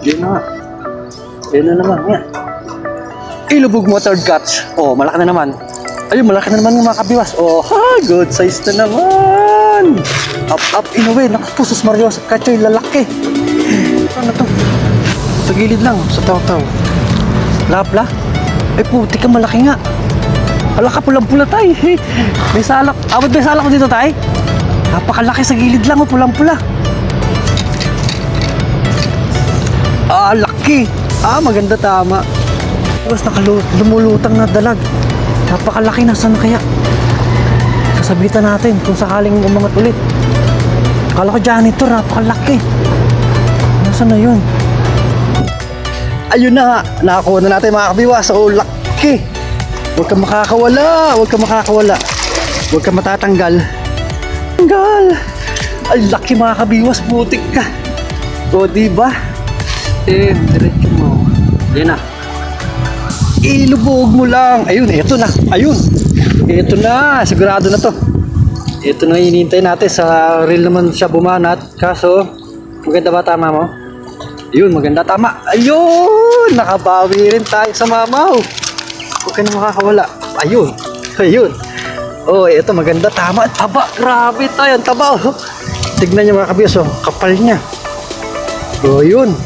Yun na nga. Yun na naman. Yan. Ilubog mo third catch. Oh, malaki na naman. Ayun, malaki na naman yung mga kabiwas. Oh, ha, good size na naman. Up, inuwi. Nakapusos Mario. Kachoy, lalaki. Ano to? Sa gilid lang. Sa taw-taw. Lapla. Ay, puti ka, malaki nga. Hala ka, pulang-pula tayo. May salak. Abot may salak ko dito tayo. Napakalaki sa gilid lang. Oh, pulang-pula. Ah, laki. Ah, maganda, tama. Tapos lumulutang na dalag. Napakalaki, nasaan na kaya? Sasabitan natin kung sakaling umangat ulit. Akala ko janitor, napakalaki. Nasaan na yun? Ayun na, nakakuha na natin mga kabiwas. Oh, laki. Huwag kang makakawala. Huwag kang makakawala. Huwag kang matatanggal. Tanggal. Ay, laki mga kabiwas. Butik ka. O, diba? Diretso mo. Yan na. Ilubog mo lang. Ayun, eto na. Ayun. Eto na. Sigurado na to. Eto na hinihintay natin. Sa reel naman siya bumanat. Kaso, maganda ba tama mo? Ayun, maganda tama. Ayun! Nakabawi rin tayo sa mamaw. Huwag ka na makakawala. Ayun. Ayun. Oh, eto maganda tama. Taba. Grabe tayo. Ang taba. Oh. Tignan niyo mga kabiyos. Oh. Kapal niya. Oh, yun.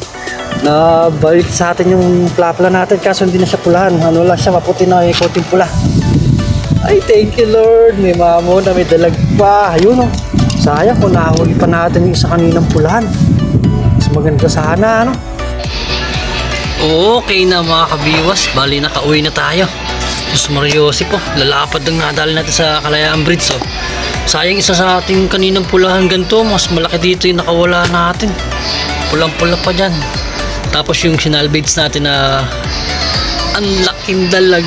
Nabalik sa atin yung plapla natin kaso hindi na siya pulahan. Ano lang siya, maputi na yung coating pula. Ay, thank you Lord. May mamo na may dalag pa. Ayun, oh. Sayang kung nahuli pa natin yung isa kaninang pulahan. Mas maganda sana, ano? Okay na mga kabiwas, bali nakauwi na tayo. Diyos Mariosi po, lalapad ang nadali natin sa Kalayaan Bridge. So, sayang isa sa ating kaninang pulahan ganito, mas malaki dito yung nakawala natin. Pulang-pula pa dyan. Tapos yung sinalvage natin na ang laking dalag.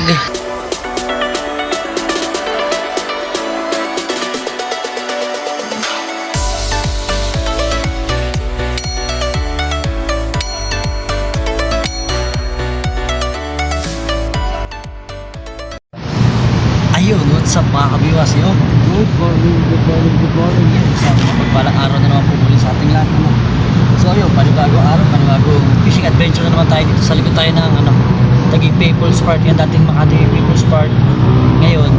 Ayun, what's up mga kabiwas yun? Good morning, good morning, good morning. Sa pagpalang araw na naman po muli sa ating lahat. So ayun, panibagong araw, panibagong fishing adventure na naman tayo dito. Sa likod tayo ng Taguig People's Park, yung dating Makati People's Park. Ngayon,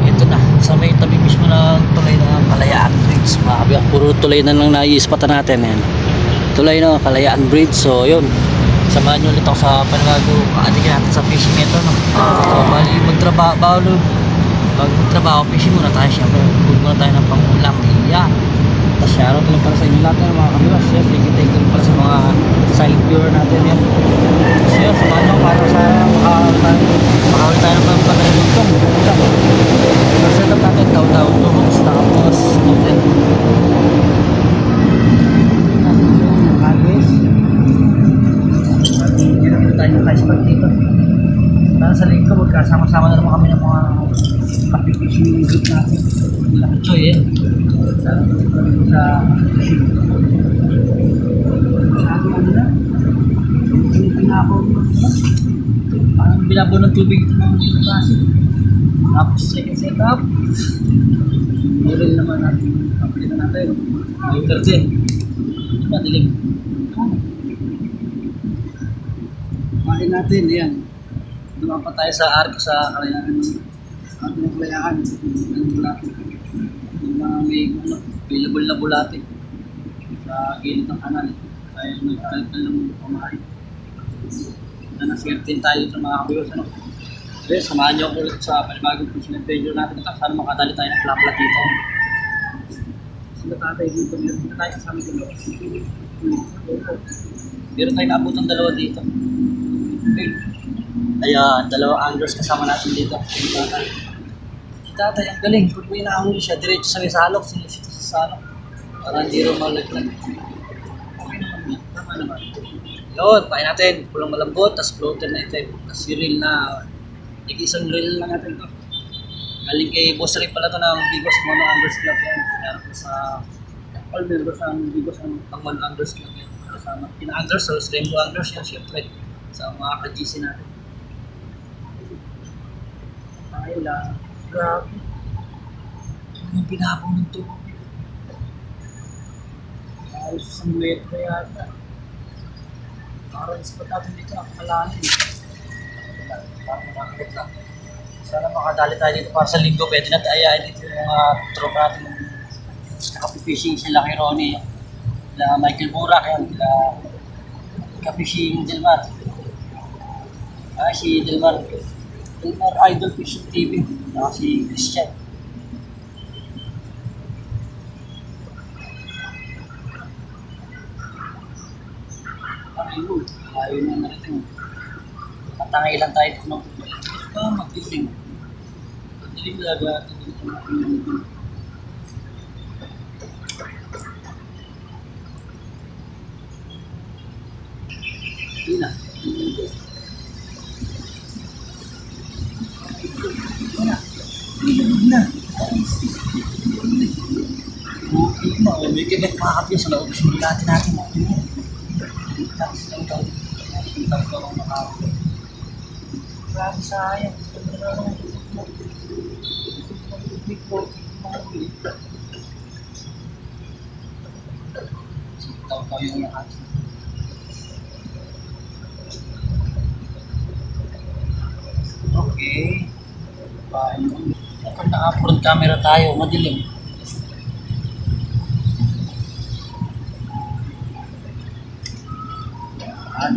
ito na, sa may tabi mismo ng tulay ng Kalayaan Bridge. Mga kabiwas, puro tulay na lang naiispatan natin. Yan. Tulay ng Kalayaan Bridge. So yun, samahan nyo ulit ako sa panibagong ating natin sa fishing ito. No? So bali magtrabaho, fishing muna tayo. Siyempre, huwag muna tayo ng pangulam. Iya. Tapos shoutout lang para sa inyo lahat ng mga kabiwas. Yes, thank you para sa mga silent viewer natin yan. So yun, samahan nyo para sa makahuli tayo ng pagkakalitong. Set up natin, taw-taw tools, tapos natin. Always. Hindi tayo ng iceberg dito. Para sa link ko, magkasama-sama na naman kami ng mga fishing group natin. Laki choy eh. Sa fishing. Masyado ano na. Parang binabo ng tubig ito ng klase. Tapos second setup. Meron naman natin. Kapalitan natin. May 13. Madilim. Kumain natin. Ayan. Dumaan pa tayo sa arko sa Kalayaan. Arko ng Kalayaan. Ang bulati. Yung mga may available na bulati. Sa gilid ng kanal. Tayo nagkalkal ng pamahay. Naswertin tayo sa mga kabiwas. Ano? Okay, samahan niyo ako ulit sa panibagong fishing adventure natin. Sana makadali tayo ng plapla dito. Sila tatay dito. Meron tayo kasama dito. Meron tayo naabot ng dalawa dito. Okay. Ayan, dalawang anglers kasama natin dito. Si tatay, ang galing. Pag may nahuli siya, diretso sa may salok. Sinisito sa salok. Para hindi rin malaglag. Okay naman yan. Tama naman. Yun, pain natin. Pulang malambot, tas floater na ito. Tas reel na, isang reel lang natin to. Galing kay Boss Ray pala to ng Bigos Mama Anglers Club yan. Meron ko sa all members ng Bigos ang Pangman Anglers Club yan. Kasama kina-anglers, so Rainbow Anglers yan, syempre. Sa mga ka-GC natin. Ay lang. Grabe. Anong pinapong ng tubig? Ayos sa metro yata. Parang spot natin dito, napakalalim. Nakakit lang. Sana makadali tayo dito para sa linggo. Pwede natin ayayin dito yung mga tropa natin. Nakapi-fishing sila kay Ronnie. Sila Michael Burak yan. Sila Ka-fishing Delmar. Si Delmar. Delmar Idol Fishing TV. Saka si Christian. Ayun. Ayun na nariting. Patangay lang tayo dito. Mag-fishing. Dilim talaga. Hindi na. Wala. Ilog na. Okay na. May kibet makakapya sa loob. Sumulati natin. Tapos lang daw. Tapos lang ako nakakapya. Grabe sayang. Taw-taw yung nakakapya. Okay. Kapag naka-front camera tayo, madilim. Yan.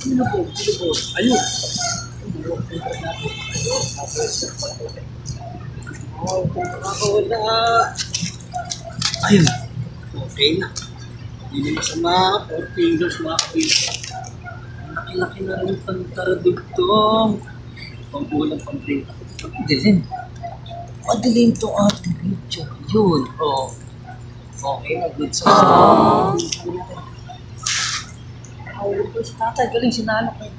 Sino po? Ayun. Ayun. Okay na. Hindi na masama. 4 fingers mga kapila. Ang laki-laki na rin yung pantaradugtong. Pang-ulang pang-trita. Madilim. Madilim to ating video. Yun. Oh. Okay na. Good sa si tatay, galing sinanok ko.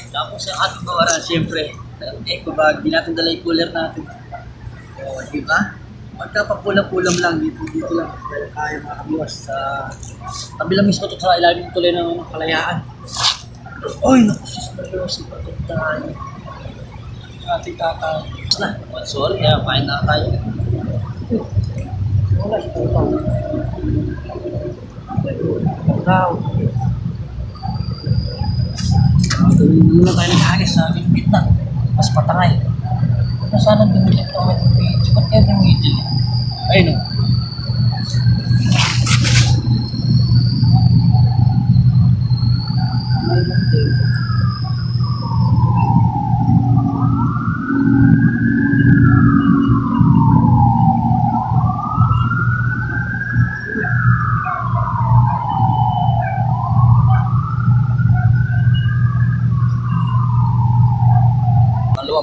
Tapos ang ating bawaran, siyempre, eco bag, di natin dala yung cooler natin. O, diba? Magkapapulam-pulam lang, dito lang. Pero kaya mga kabiwas sa tabi lang mismo ito sa ilalim tuloy ng kalayaan. Oy, nakusis na yun, si Patog tayo. Ating tatay. Sorry, kaya kain na tayo. Wala, ito pa. Wow. Gawin na tayo nag-agis sa bit na. Mas patangay. Ano sana dumilit ito ang video? Ba't kaya dumilit? Ayun o.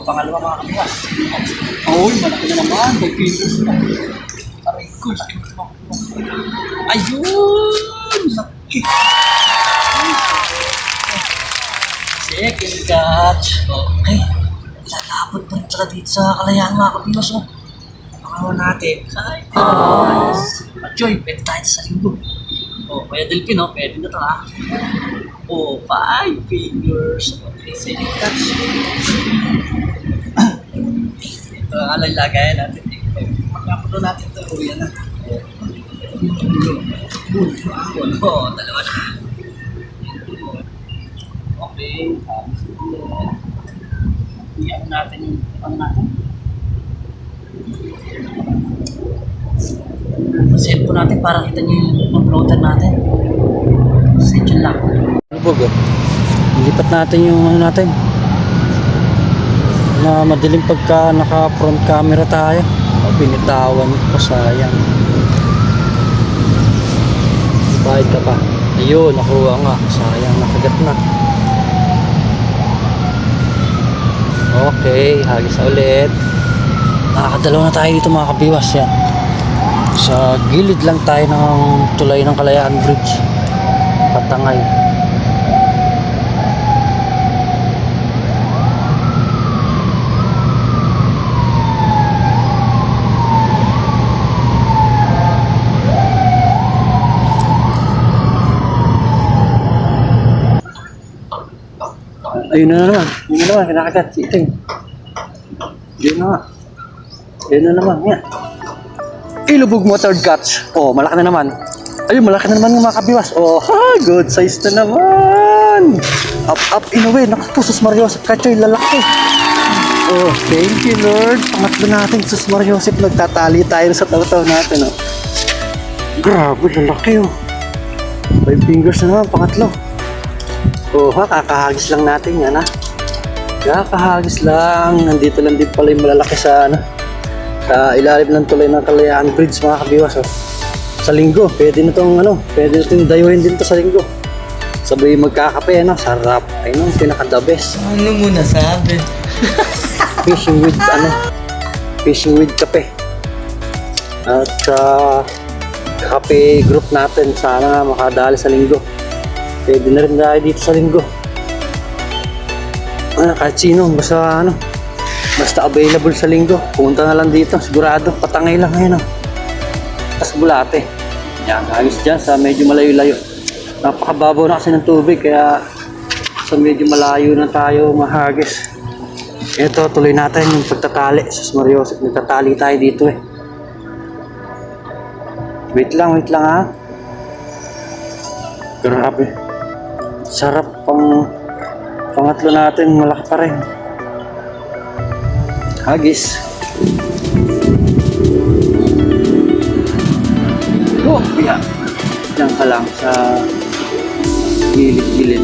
Pangalawa mga kabiwas. Uy, malaki na naman. May fingers na. Aray ko, laki na. Ayun! Laki! Second catch. Okay. Lalapot pa rin tsaka dito sa kalayaan mga kabiwas. Pangawa natin. Ay, nice. Joy, pwede tayo sa linggo. Kaya Delphin, pwede na ito ha. 5 fingers. Okay, second catch. Ito ang alalagayan natin. Magkapulo natin ito. Yan na. Dalawa na. Okay. Iyan natin yung pang natin. Set po natin para kita nyo yung uploader natin. Set yun lang. Lubog Ilipat natin yung ano natin. Na madilim pagka naka front camera tayo. Binitawan ko, sayang. Bayad ka pa. Ayun, nakuha nga. Sayang, nakagat na. Okay, hagis ulit. Nakakadalaw na tayo dito mga kabiwas yan. Sa gilid lang tayo ng tulay ng Kalayaan Bridge. Patangay. Ayun na naman. Yun na naman, kinakagat. Iting. Yun na nga. Yun na naman. Yan. Ilubog mo, third catch. Oh, malaki na naman. Ayun, malaki na naman ng mga kabiwas. Oh, ha, good size na naman. Up, in a way. Naku, sus Mariosep, Kachoy, lalaki. Oh, thank you, Lord. Pangatlo natin, sus Mariosep, nagtatali tayo sa taw-taw natin, oh. Grabe, lalaki, oh. 5 fingers na naman, pangatlo. Oh, ha, kakahagis lang natin yan, ha. Kakahagis lang. Nandito lang din pala yung malalaki sa, ano, sa ilalim ng tulay ng Kalayaan Bridge, mga kabiwas, oh. Sa linggo, pwede na itong pwede na itong dayuhin din to sa linggo. Sabay magkakape, sarap. Ayun ang pinaka-the best. Ano mo nasabi? Fishing with kape. At kape group natin, sana makadali sa linggo. Pwede na rin tayo dito sa linggo. Kahit sino, basta available sa linggo. Punta na lang dito, sigurado, patangay lang ngayon, tas bulate. Yan, ayos dyan sa medyo malayo-layo. Napakababaw na kasi ng tubig, kaya sa medyo malayo na tayo mahagis. Ito, tuloy natin yung pagtatali. Sus Mariosep, nagtatali tayo dito eh. Wait lang ha. Grabe. Sarap pangatlo natin, malaki pa rin. Hagis. Oh, yeah. Diyan ka lang sa gilid-gilid.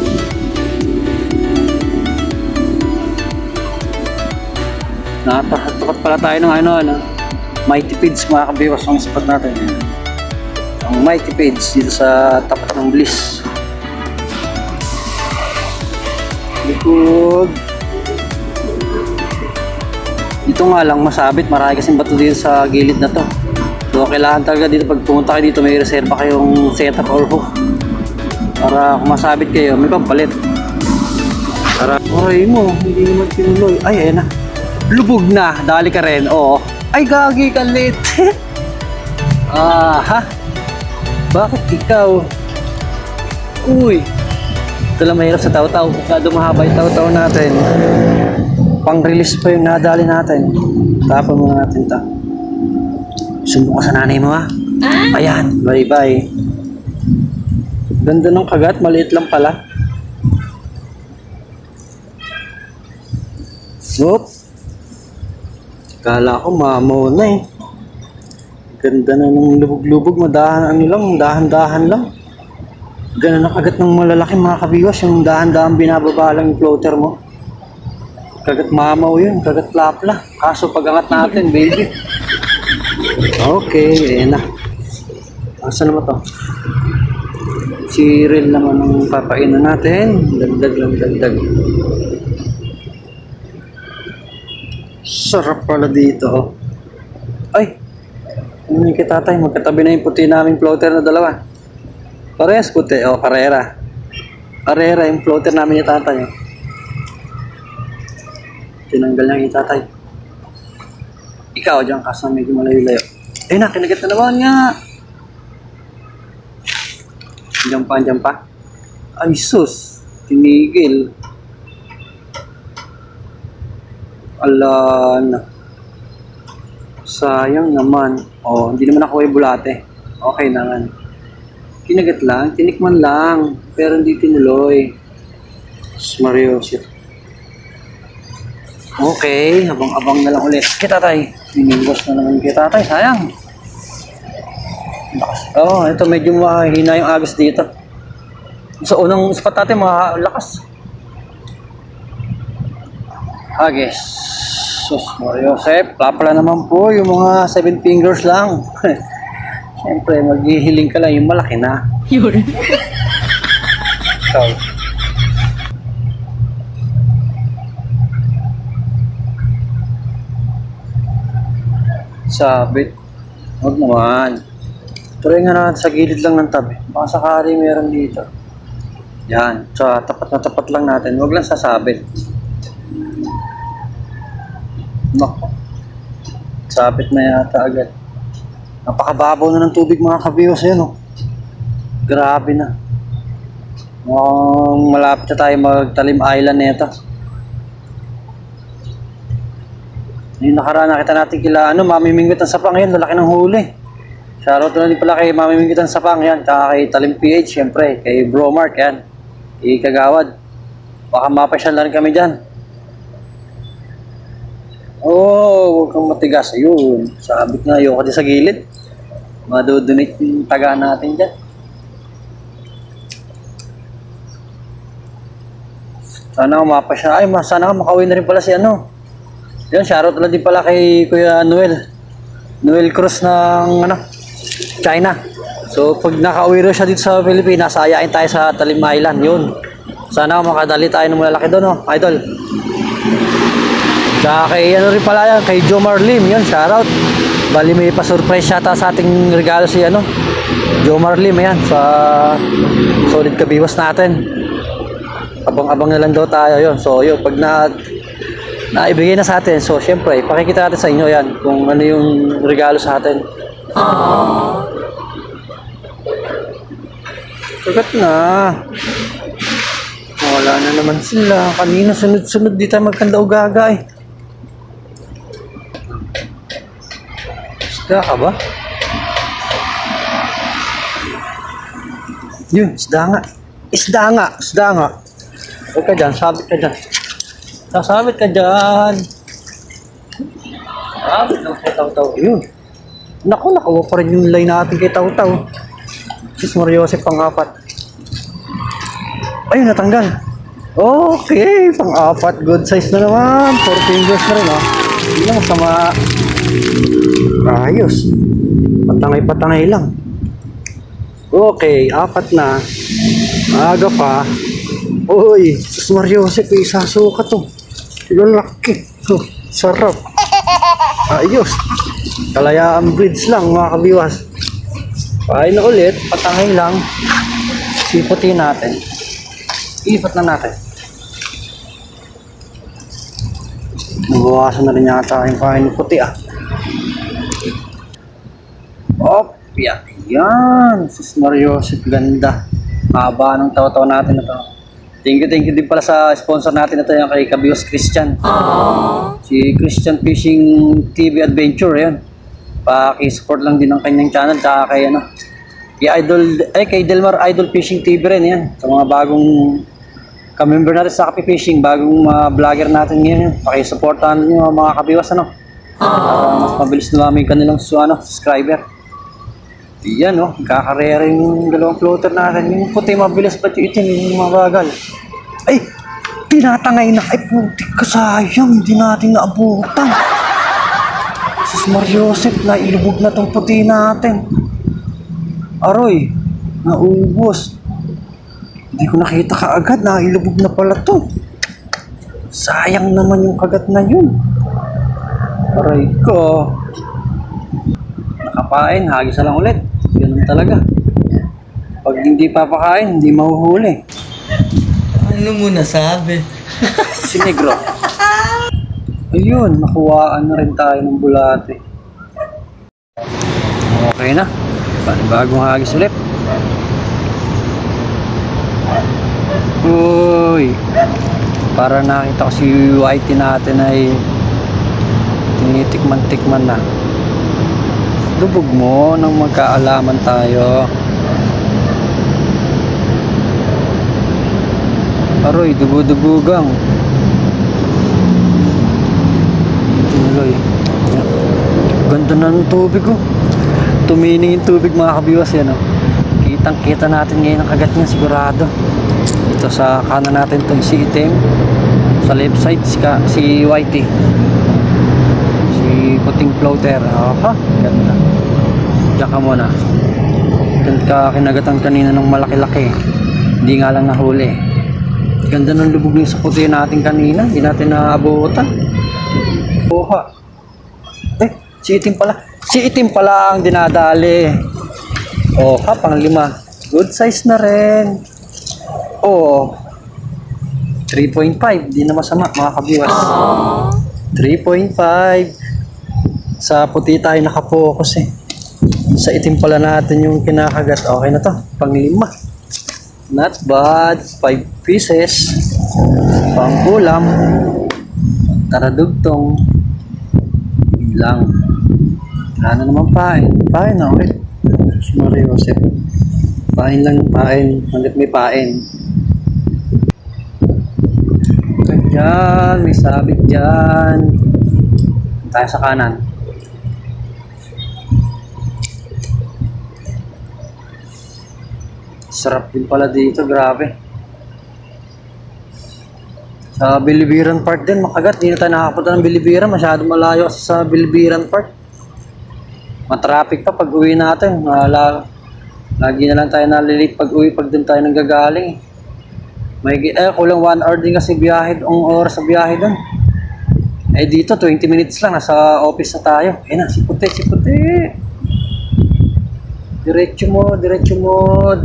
Nakatapat pala tayo ng Mighty Page, mga kabiwas ang spot natin. Ang Mighty Page dito sa tapat ng Bliss. Likod. Dito nga lang masabit, marami kasing bato dito sa gilid na to. So, kailangan talaga dito, pag pumunta kayo dito, may reserva kayong setup or hook. Para kung masabit kayo, may pampalit. Para, aray mo, hindi naman tinuloy. Ay, ayun na. Lubog na, dali ka rin, oo. Ay, gagi ka late. Ha? Bakit ikaw? Uy. Ito lang mahirap sa taw-taw. Masyado mahaba yung taw-taw natin. Pang-release pa yung nadali natin. Tapon muna natin ito. Sundo ka sa nanay mo, ha? Ayan, bye-bye. Ganda ng kagat, maliit lang pala. Oop. Kala ko mamaw na eh. Ganda na ng lubog-lubog, dahan-dahan lang. Ganda ng kagat ng malalaki, mga kabiwas, yung dahan-dahan binababa lang yung floater mo. Kagat mamaw yun, kagat lapla. Kaso pagangat natin, baby. Okay, ayan na. Asa naman to? Cyril naman ang papainan natin. Dagdag. Sarap pala dito, oh. Ay! Ano yung kitatay? Magkatabi na yung puti naming floater na dalawa. Parehas puti, oh, Carrera. Carrera yung floater namin yung tatay, oh. Tinanggal na yung tatay. Ikaw, dyan ka sa medyo malayo-layo. Ayun na, kinagat na naman nga. Diyan pa. Ay, sus. Tinigil. Ala na. Sayang naman. Oh, hindi naman ako ay bulate. Okay naman. Kinagat lang, tinikman lang. Pero hindi tinuloy. Mariosep. Okay, abang-abang na lang ulit. Kita tay. Minibos na naman kita tay. Sayang. Oh, ito medyo mahina yung agos dito. Sa unang spot natin, malakas. Agis. Sus, Mariosep. Pala naman po yung mga 7 fingers lang. Siyempre, maghihiling ka lang yung malaki na. Yun. Ikaw. Sabit. Huwag naman. Tuloy nga natin sa gilid lang ng tabi. Baka sakali meron dito. Yan. Sa tapat na tapat lang natin. Huwag lang sasabit. Nako. Sabit na yata agad. Napakababaw na ng tubig, mga kabiwas. Yan, oh. Grabe na. Malapit na tayo magtalim island nito. Yung nakaraan nakita natin kila Mamimingwit ang Sapang yan, lalaki ng huli. Shoutout na din pala kay Mamimingwit ang Sapang yan, tsaka kay Talim PH syempre, kay Bro Mark yan, kay Kagawad. Baka mapasyal na rin kami dyan. Huwag kang matigas. Ayun, sabit na ayoko din sa gilid. Madodonate yung taga natin dyan. Sana mapasyal. Sana makauwi na rin pala si Yan, shoutout na din pala kay Kuya Noel Cruz ng China. So pag nakauwi rin siya dito sa Pilipinas, ayain tayo sa Talim Island. Yun. Sana makadali tayo ng malalaki doon, idol. Tsaka kay rin pala yan, kay Jomar Lim. Yun, shoutout. Bali may pa-surprise yata sa ating regalo si Jomar Lim. Yan, sa solid kabiwas natin. Abang-abang na lang daw tayo yun. So yun, pag naibigay na sa atin, so syempre pakikita natin sa inyo yan kung ano yung regalo sa atin. Kagat na. Wala na naman sila. Kanina sunod-sunod di tayo magkanda ugaga eh. Isda ka ba? Yun, isda nga. Isda nga. Huwag ka dyan, sabit ka dyan. Sasabit ka dyan. Sabit lang kay Taw-Taw. Yun. Naku, nakawa pa rin yung line natin kay Taw-Taw. Sis Mariosep pang-apat. Ayun, natanggal. Okay, pang-apat. Good size na naman. 4 fingers na rin, Hindi lang masama. Ayos. Patangay-patangay lang. Okay, 4 na. Aga pa. Uy, sis Mariosep, isasuka to. Lalaki. Sarap. Ayos. Kalayaan breeds lang, mga kabiwas. Pahay na ulit, patangay lang. Siputin natin. Ipat na natin. Nabawasan na rin yata yung pahay ng puti yan. Yan. Sis Mariosep, ganda. Haba ng tawa-tawa natin na to. Thank you din pala sa sponsor natin na to, yung kay Kabiwas Christian. Si Christian Fishing TV Adventure, yan. Paki-support lang din ang kanyang channel, tsaka kay Delmar Idol Fishing TV rin, yan. Sa mga bagong ka-member natin sa Kapi Fishing, bagong vlogger natin ngayon, paki-supportan nyo mga kabiwas, para mas mabilis dumami yung kanilang subscriber. Yan, kakarera yung dalawang floater natin. Yung puti mabilis, ba't yung itim, yung mabagal. Ay, tinatangay na. Ay, putik ka, sayang, hindi natin naabutan. Sis Mariosep, nailubog na tong puti natin. Aroy, naubos. Hindi ko nakita kaagad, nailubog na pala to. Sayang naman yung kagat na yun. Aray ko. Nakapain, hagis na lang ulit. Ganun talaga. Pag hindi papakain, hindi mahuhuli. Ano mo nasabi? Si Negro. Ayun, nakuhaan na rin tayo ng bulate. Okay na. Bagong hagis ulit. Uy. Para nakita ko si Whitey natin ay tinitikman-tikman na. Lubog mo nang magkaalaman tayo. Aroy, dubu-dubugang. Tuloy. Ganda na ng tubig, Tumining yung tubig, mga kabiwas, yan, Kitang-kita natin ngayon ang kagat niya, sigurado. Ito sa kanan natin itong si Itim. Sa left side, si Whitey. Si puting floater. Aha, ganda. Diyan ka muna. Ganda kinagatan kanina ng malaki-laki. Hindi nga lang nahuli. Ganda ng lubog niya sa puti natin kanina. Hindi natin naabutan. Oha. Si Itim pala. Si Itim pala ang dinadali. Oha, pang-5. Good size na rin. 3.5. Di na masama, mga kabiwas. 3.5. Sa puti tayo nakapokus Sa Itim pala natin yung kinakagat. Okay na to, pang-5. Not bad. 5 pieces. Pangkulam. Taradugtong. Yun lang. Wala na naman pain. Pain na ulit. Sorry, Joseph. Pain lang yung pain. Hanggat may pain. Diyan. May sabit dyan. Tayo sa kanan. Sarap din pala dito, grabe. Sa Bilibiran Park din, makagat. Di na tayo nakapunta ng Bilibiran. Masyado malayo kasi sa Bilibiran Park. Matraffic pa pag uwi natin. Lagi na lang tayo nalilate pag uwi pag dun tayo nanggagaling. Kulang 1 hour din kasi biyahe. Ang oras sa biyahe dun. Dito 20 minutes lang. Nasa office na tayo. Na, si Puti.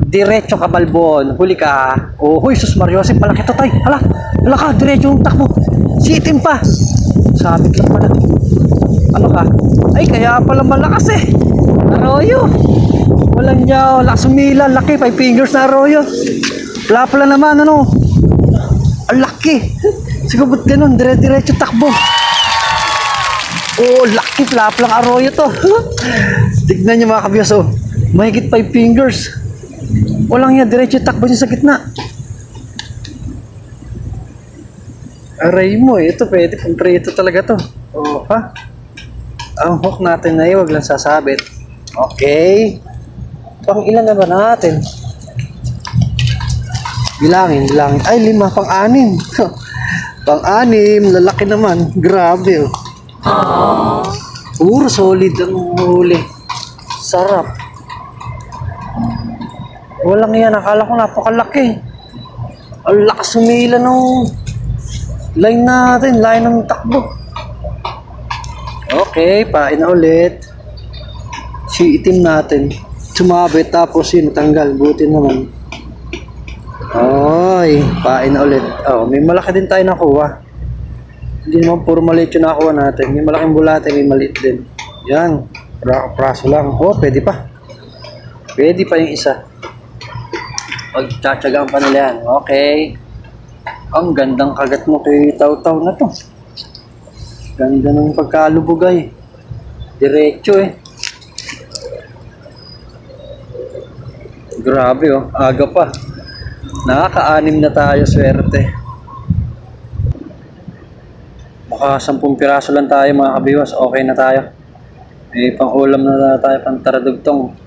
Diretso ka, Balbon. Huli ka. Oh, huy, sus Mariosep, malaki to, tay. Hala ka, diretso yung takbo. Sitim pa. Sabit lang pala. Ano ka? Ay, kaya pala malakas eh. Arroyo. Walang niya, sumila, laki, 5 fingers na arroyo. Pala naman, ano? Ang laki. Siguro ba't ganun, diretso takbo. Oh, laki, lang arroyo to. Tignan niyo mga kabiyas, oh. Mahigit 5 fingers. Walang yan, diretso takbo niya sa gitna. Aray mo eh, ito pwede pang prito talaga to. Oh, ha? Ang hook natin na wag lang sasabit. Okay. Pang ilan na ba natin? Bilangin. Ay, 5, pang-6. Pang-6, lalaki naman. Grabe oh. Puro solid ang huli. Sarap. Walang yan, akala ko napakalaki. Ang lakas sumila ng line natin, line ng takbo. Okay, pain na ulit. Si itim natin. Sumabit tapos yun, tanggal. Buti naman. Ay, pain na ulit. Oh, may malaki din tayo nakuha. Hindi naman puro maliit yung nakuha natin. May malaking bulate, may maliit din. Yan, praso lang. Oh, pwede pa. Pwede pa yung isa. Pagtsatsagaan pa nila yan. Okay. Ang gandang kagat mo kay Taw-Taw na to. Ganda ng pagkalubugay. Diretso eh. Grabe oh. Aga pa. Nakaka-6 na tayo, swerte. Maka 10 piraso lang tayo mga kabiwas. Okay na tayo. May pang-ulam na tayo, pang taradugtong.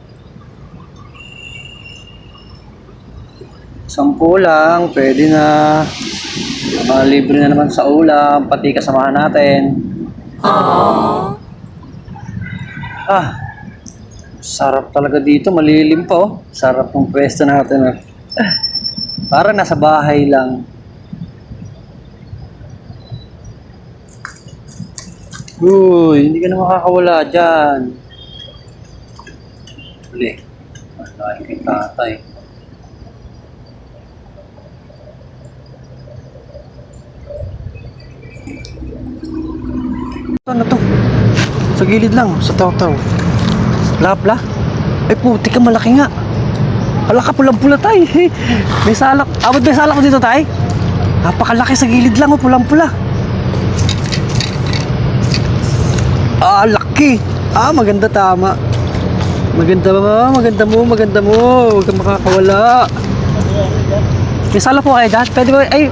10 lang, pwede na. Libre na naman sa ulam, pati kasamahan natin. Sarap talaga dito, malilim pa oh. Sarap ng pwesto natin oh. Parang nasa bahay lang. Uy, hindi ka na makakawala dyan. Uli, malaking kay tatay. Ano to? Sa gilid lang, sa Taw-Taw. Lapla? Ay puti ka, malaki nga. Hala ka, pulang-pula tay. May salak. Abot may salak ko dito tay? Napakalaki, sa gilid lang oh, pulang-pula. Laki. Maganda, tama. Maganda mo. Huwag kang makakawala. May salak po kayo dyan? Pwede ba? Ay.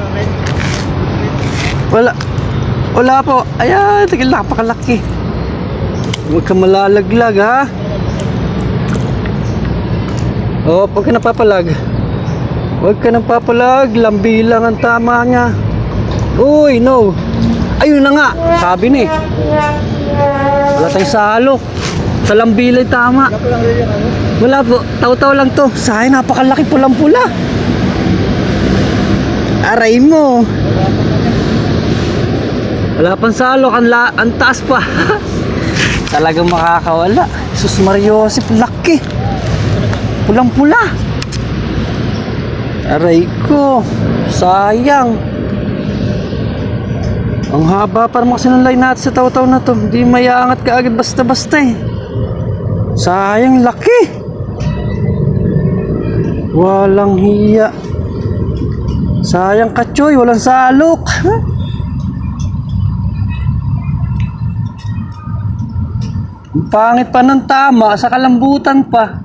Wala po. Ayan, tigil, napakalaki. Huwag kang malalaglag, ha? Oh, huwag ka napapalag. Lambi lang ang tama niya. Uy, no. Ayun na nga. Sabi ni. Wala tayong salok. Sa lambi lang tama. Wala po. Taw-Taw lang to. Sayang, napakalaki, pulang-pula. Aray mo. Wala pang salok, ang taas pa. Talagang makakawala. Sus Mariosep, laki. Pulang-pula. Aray ko. Sayang. Ang haba pa naman kasi ng line natin sa Taw-Taw na to. Hindi mayangat ka agad basta-basta eh. Sayang, laki. Walang hiya. Sayang ka, Choy. Walang salok. Ang pangit pa ng tama. Sa kalambutan pa.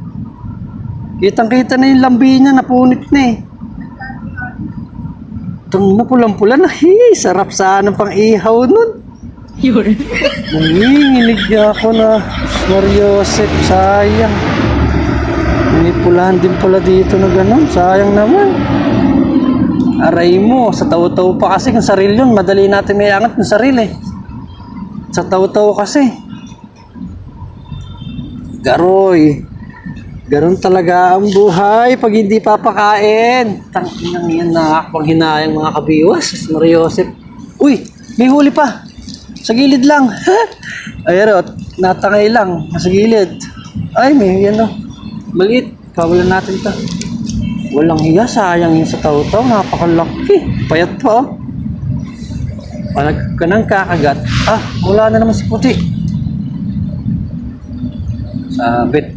Kitang-kita na yung lambi niya. Napunit na eh. Itong mapulang-pula na. Sarap sana pang ihaw nun. Nanginginig niya ako na Mariosep. Sayang. May pulahan din pala dito na gano'n. Sayang naman. Aray mo, sa taw-taw pa kasi kung saril yun, madali natin may angat ng saril eh. Sa taw-taw kasi. Garoy. Ganon talaga ang buhay pag hindi papakain. Tanginang yan, nakakapang hinayang mga kabiwas. Mariosep. Uy, may huli pa. Sa gilid lang. Ayun, natangay lang. Sa gilid. Ay, may yan o. Maliit. Kawalan natin ito. Walang hiya, sayang yung sa taw-taw. Napakalaki. Payat pa, oh. Palag ka nang kakagat. Ah, wala na naman si puti. Sabit.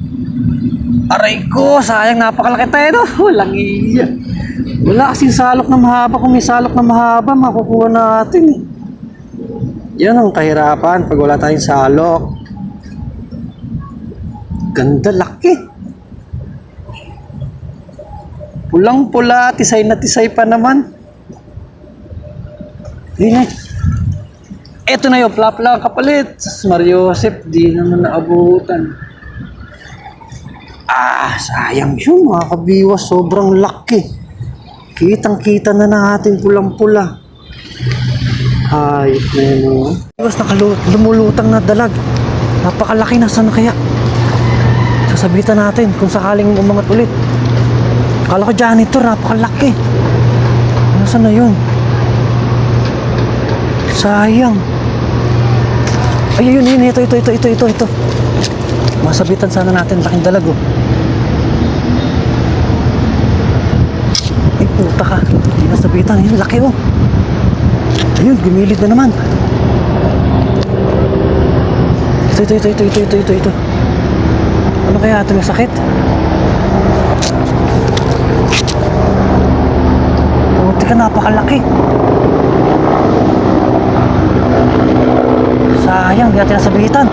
Aray ko, sayang, napakalaki tayo, no? Walang hiya. Wala kasing salok na mahaba. Kung may salok na mahaba, makukuha natin, eh. Yan ang kahirapan pag wala tayong salok. Ganda, laki. Pulang-pula, tisay na tisay pa naman. Yun eh. Eto na yung plapla kapalit. Mariosep, di naman naabutan. Ah, sayang yun mga kabiwas. Sobrang laki. Kitang-kita na natin pulang-pula. Hayop na yun. Oh. Biwas lumulutang na dalag. Napakalaki na, sana kaya? Sasabitan natin kung sakaling umangat ulit. Akala ko janitor, napakalaki. Nasaan na yun? Sayang. Ay, yun, ito. Masabitan sana natin, laking dalag, oh. Ay, puta ka. Hindi nasabitan, yun, laki, oh. Ayun, gumilid na naman. Ito. Ano kaya ito, may sakit? Puti ka, napakalaki. Sayang, di natin nasabitan.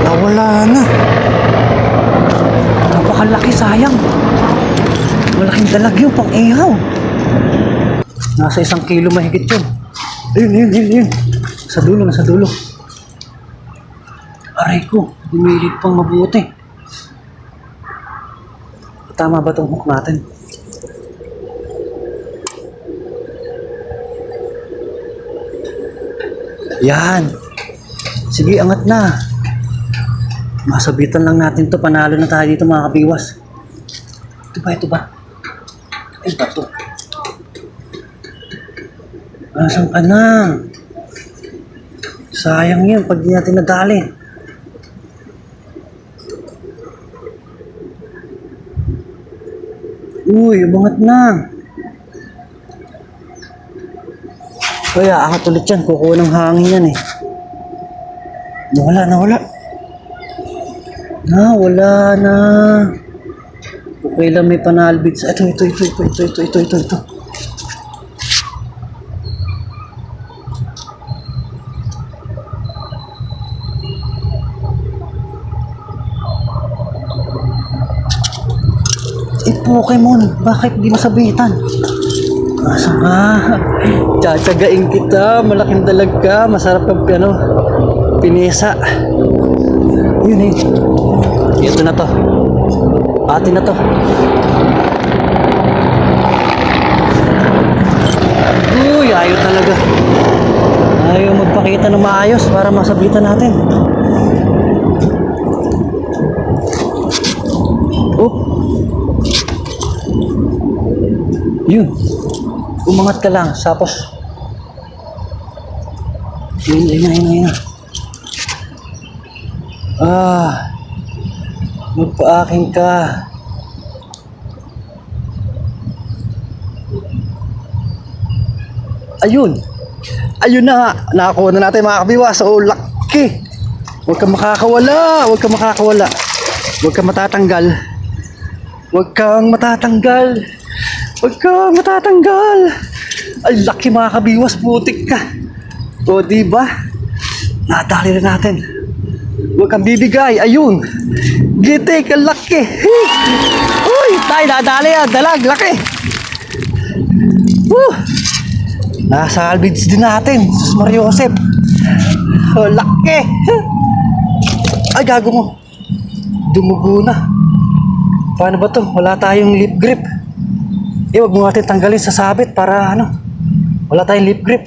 Nawala na. Napakalaki, sayang. Malaking dalag yun, pang ihaw. Nasa 1 kilo mahigit yun. Ayun. Nasa dulo. Aray ko, bumilit pang mabuti. Tama ba itong hook natin? Yan. Sige, angat na. Masabitan lang natin to. Panalo na tayo dito mga kabiwas. Ito ba? Ay, ba ito? Nasaan ka na? Sayang yun pag di natin nadali. Uy, umangat na. Kaya, angat ulit yan. Kukuha ng hangin yan eh. Nawala na. Okay lang, may panalbit sa... Ito. Pokemon, bakit di masabitan? Asa ka? Tsatsagain kita, malaking dalag ka, masarap ang pinesa. Yun eh. Ito na to. Atin na to. Uy, ayaw talaga. Ayaw magpakita ng maayos para masabitan natin. Oh. Yun. Umangat ka lang. Tapos. Yun. Magpaaking ka. Ayun na nga. Nakakuha na natin mga kabiwas. So, laki. Huwag kang makakawala. Huwag kang makakawala. Huwag kang matatanggal. Huwag kang matatanggal. Huwag kang matatanggal. Ay, laki mga kabiwas. Putik ka. O, diba? Nadali na natin. Huwag kang bibigay. Ayun. Gitik, ang laki. Uy, tayo nadali yan. Dalag, laki. Nasa albids din natin. Sus Mario Josep. Oh, laki. Ay, gago mo. Dumugo na. Paano ba to? Wala tayong lip grip. Huwag mo natin tanggalin sa sabit para ano. Wala tayong lip grip.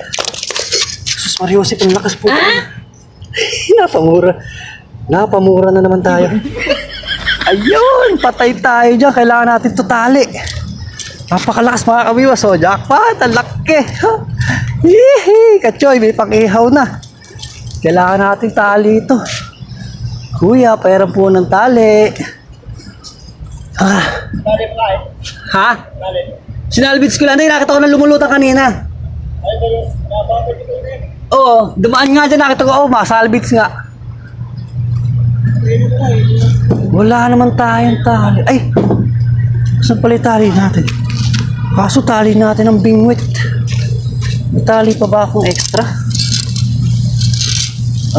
Sus Mario Josep, ang lakas po. Napamura. Napamura na naman tayo. Ayun, patay tayo dyan. Kailangan natin tutali. Napakalakas mga kabiwas. O, jackpot. Ang laki. Hihi. Kachoy, may pang-ihaw na. Kailangan natin tali ito. Kuya, pairan po ng tali. Tali pa kayo. Ha? Tali. Sinalbits ko lang. Nakita ko na lumulutang kanina. Ay, pero nababalik ko rin. Oo, dumaan nga dyan. Nakita ko, masalbits nga. Wala naman tayong tali. Ay! Saan pala yung tali natin? Kaso tali natin ang bingwit. May tali pa ba akong extra?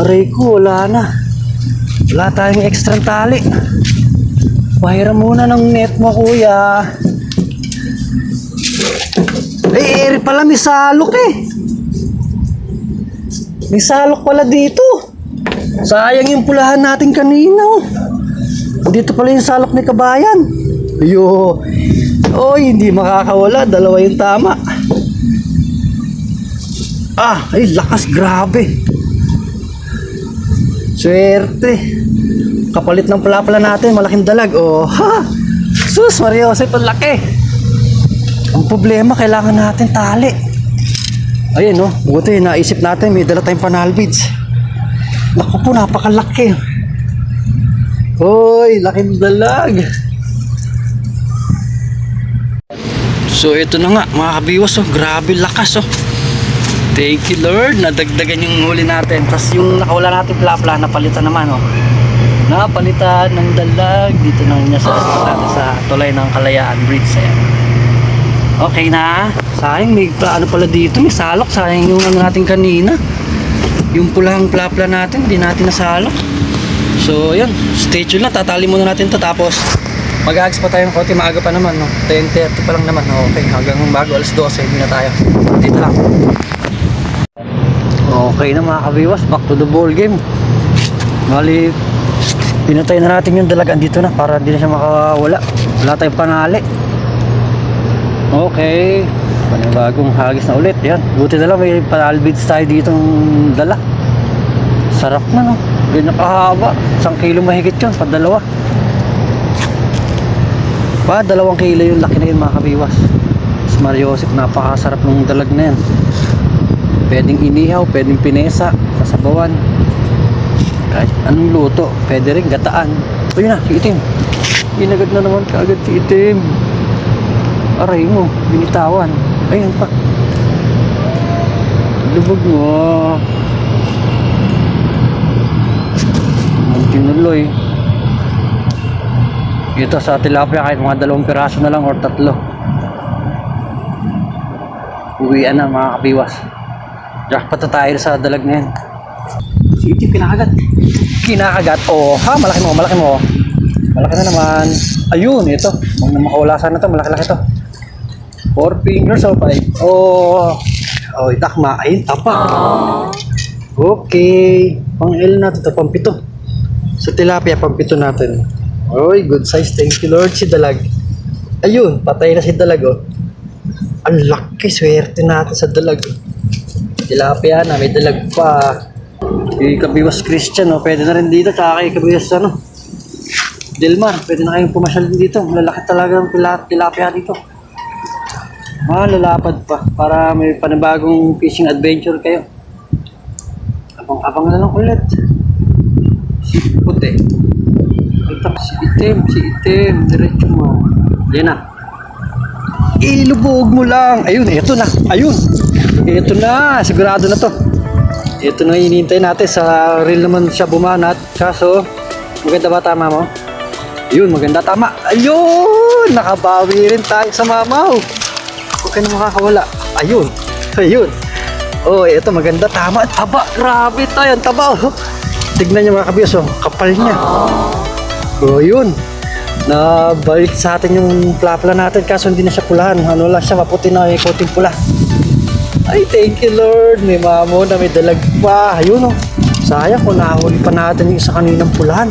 Aray ko, wala na. Wala tayong extra tali. Pahiram muna ng net mo, kuya. Eh, pala may salok eh. May salok pala dito. Sayang yung pulahan natin kanina. Dito pala yung salok ni Kabayan. Ayo. Oy, hindi makakawala. Dalawa yung tama. Ay, lakas. Grabe. Swerte. Kapalit ng pala natin. Malaking dalag. Oh, ha. Sus, Mario Josep, ang laki. Ang problema, kailangan natin tali. Ayun, no. Buti, naisip natin. May dala tayong panalbids. Naku po, napakalaki. Hoy, laking dalag. So, ito na nga, mga kabiwas, oh. Grabe lakas, oh. Thank you, Lord. Nadagdagan yung huli natin. Tapos yung nakawala natin plapla, napalitan naman, oh. Napalitan ng dalag. Dito na niya sa tulay ng Kalayaan Bridge. Ayan. Okay na. Sayang, may ano pala dito. May salok. Sayang yung ano natin kanina. Yung pulahang plapla natin, hindi natin nasalok. So, yun. Stay tuned lang. Tatali muna natin to. Tapos, mag-ags pa tayo ng konti. Maaga pa naman, no? 10:30 pa lang naman. Okay, hanggang bago alas 12, hindi na tayo. Dito lang. Okay na mga kabiwas. Back to the ball game. Bali, pinatay na natin yung dalagaan dito na para hindi na siya makawala. Wala tayong panali. Okay. Panibagong hagis na ulit. Yan. Buti na lang may panalbids tayo dito dala. Sarap na, no? Ganyan kahaba. 1 kilo mahigit yun. Padalawa. 2 kilo yung laki na yun mga kabiwas. Mario Josep, napakasarap ng dalag na yan. Pwedeng inihaw, pwedeng pinesa, sasabawan. Kahit anong luto, pwede rin gataan. O yun na, si Itim. Inagad na naman kaagad si Itim. Aray mo, binitawan. Ayun pa. Lubog mo. Ang tinuloy. Ito sa tilapia kahit mga 2 piraso na lang or 3. Uwian na mga kabiwas. Jackpot na tayo sa dalag na yan. Si Itim kinakagat. Kinakagat. Oh, ha, malaki mo, malaki mo. Malaki na naman. Ayun, ito. Huwag na makawalasan na to, malaki-laki to. 4 fingers o 5. Oh, itakma. Ayun, tapak. Okay. Pang L natin to, pang 7. Sa tilapia, pang 7 natin. Oy, good size. Thank you, Lord. Si dalag. Ayun, patay na si dalag, oh. Ang laki, swerte natin sa dalag. Tilapia na, may dalag pa. Kay Kabiwas Christian, oh. Pwede na rin dito. Tsaka kay Kabiwas, ano, Delmar, pwede na kayong pumasyal din dito. Malalaki talaga ang tilapia dito. Malalapad pa para may panibagong fishing adventure kayo. Abang-abang na lang ulit. Si puti. Si itim. Diretso mo. Yan na. Ilubog mo lang. Ayun, eto na. Ayun. Eto na. Sigurado na to. Ito na hinihintay natin. Sa reel naman siya bumanat. Kaso, maganda ba tama mo? Yun, maganda tama. Ayun! Nakabawi rin tayo sa mamaw. Huwag ka na makakawala. Ayun. Ayun. Oh, ito maganda tama. Taba. Grabe tayo. Ang taba. Oh. Tignan niyo mga kabiyos. Oh. Kapal niya. Oh, yun. Nabalik sa atin yung plapla natin. Kaso hindi na siya pulahan. Ano lang siya. Maputi na yung coating pula. Ay, thank you Lord. May mamo na may dalag pa. Ayun oh. Sayang kung nahuli pa natin yung isa kaninang pulahan.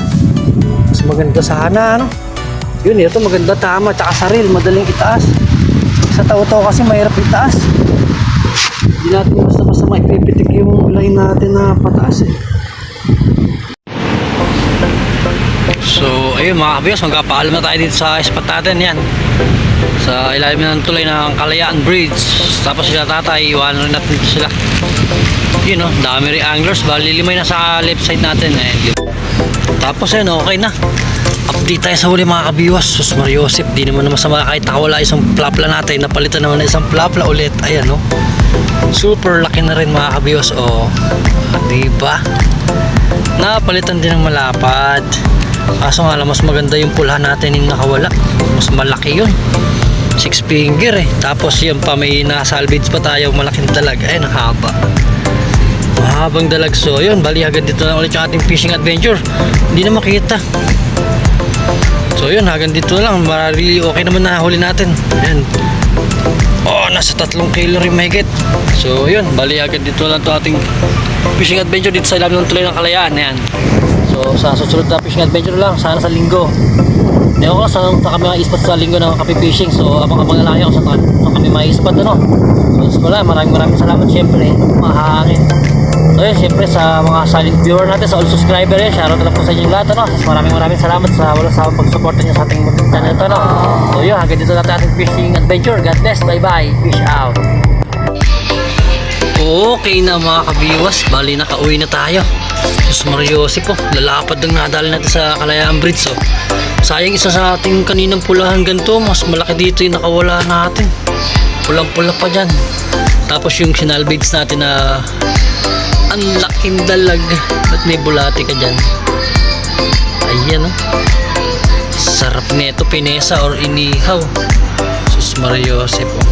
Mas maganda sana ano. Yun, ito maganda tama. Tsaka sa reel, madaling itaas. Sa tao-tao kasi mahirap itaas. Hindi natin basta-basta maipipitik yung line natin na pataas eh. So, ayun mga kabiyos, magpapaalam na tayo dito sa spot natin. Yan. Sa ilalim ng tulay ng Kalayaan Bridge. Tapos sila tatay, iwanan rin natin dito sila. Yun o, dami rin anglers. Bali, limay na sa left side natin. Tapos ayun, okay na. Update tayo sa huli mga kabiwas. Sus Mariosip, di naman masama kahit nakawala isang plapla natin. Napalitan naman na isang plapla ulit. Ayan o. Super laki na rin mga kabiwas. O, diba? Napalitan din ng malapad. Kaso nga lang, mas maganda yung pulhan natin yung nakawala. Mas malaki yun. 6 finger eh. Tapos yun pa, may nakasalvage pa tayo. Malaking dalag. Ay, nakahaba. Mahabang dalag. So yun, bali hagad dito na ulit yung ating fishing adventure. Hindi na makita. So yun, hagad dito lang. Really okay naman na huli natin. Ayan. Oh, nasa 3 kilo rin mahigit. So yun, bali hagad dito lang to ating fishing adventure dito sa ilalim ng tulay ng Kalayaan. Ayan. So sa susunod na fishing adventure lang, sana sa linggo. Ewan ko saan kami ma-spot sa linggo ng kape fishing. So abang-abang na lang ako saan kami ma-spot ano. So wala, maraming salamat syempre. Mahangin. So yun, syempre sa mga silent viewer natin, sa all subscriber eh, shoutout na lang po sa inyong lahat ano. Maraming salamat sa walang sawang pag-support niyo sa ating channel ito no. So yun, hanggang dito natin ating fishing adventure. God bless, bye bye, fish out. Okay na mga kabiwas, bali nakauwi na tayo. Sus Mariosip po, lalapad ang nadali natin sa Kalayaan Bridge. So sayang isa sa ating kaninang pulahan ganito, mas malaki dito yung nakawala natin. Pulang-pula pa dyan. Tapos yung sinalvage natin na ang laking dalag at may bulati ka dyan. Ayan o. Sarap nito, pinesa or inihaw. Sus Mariosip po.